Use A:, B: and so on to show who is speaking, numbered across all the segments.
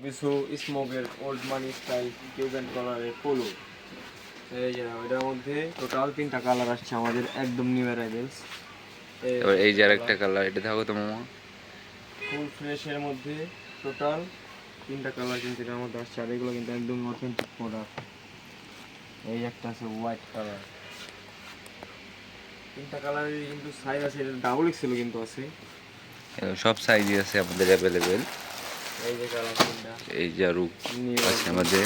A: কিছু স্মোকের ওল্ড মানি style Cuban কালারের polo. এই যে এটার মধ্যে টোটাল 3টা কালার আসছে আমাদের, একদম নিউ অ্যারাইভেলস।
B: এবার এই যে আরেকটা কালার, এটা থাকো তো মামা।
A: ফুল ফ্রেশের মধ্যে টোটাল 3টা কালার কিন্তু এটার মধ্যে আসছে, আর এগুলো কিন্তু একদম অথেন্টিক প্রোডাক্ট। এই একটা আছে হোয়াইট কালার, 3টা কালারের কিন্তু সাইজ আছে, এটা ডাবল এক্সেল কিন্তু আছে।
B: সব সাইজই আছে আমাদের অ্যাভেলেবেল।
A: এই যে কালার 3টা
B: এই যে আরও
A: নিউ
B: আছে আমাদের।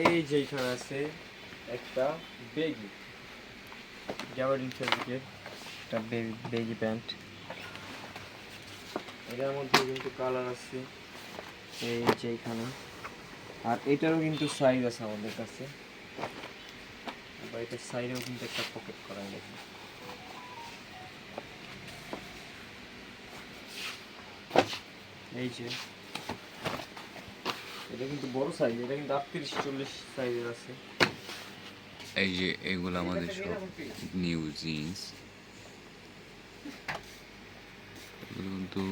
A: এই যে এখানে আছে একটা বেগি গ্যাবার্ডিন ফেব্রিকের একটা বেগি প্যান্ট। এটার মধ্যে কিন্তু কালার আছে এই যে এখানে, আর এটারও কিন্তু সাইজ আছে আমাদের কাছে। বা এটার সাইডেও কিন্তু একটা পকেট করা গেছে। এই যে এটা কিন্তু বড় সাইজ, এটা কিন্তু 38-40 সাইজের আছে।
B: এই যে এগুলো আমাদের সব নিউ জিন্স, এগুলো কিন্তু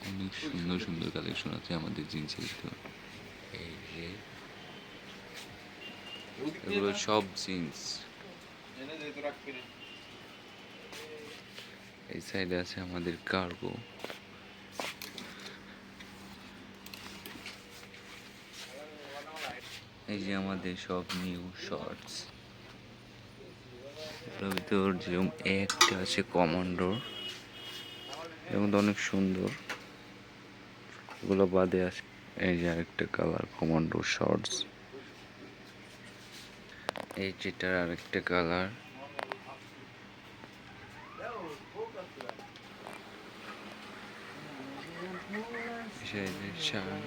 B: অনেক সুন্দর সুন্দর কালেকশন আছে আমাদের জিন্সের। তো এই যে এগুলো সব জিন্স। এই সাইডে আছে আমাদের কার্গো। এই যে আমাদের সব নিউ শর্টস। এগুলোর ভিতর যেরকম একটা আছে কমান্ডোর, এবং অনেক সুন্দর। এগুলো বাদে আছে এই যে আরেকটা কালার কমান্ডো শর্টস। এই যেটার আরেকটা কালার। শার্ট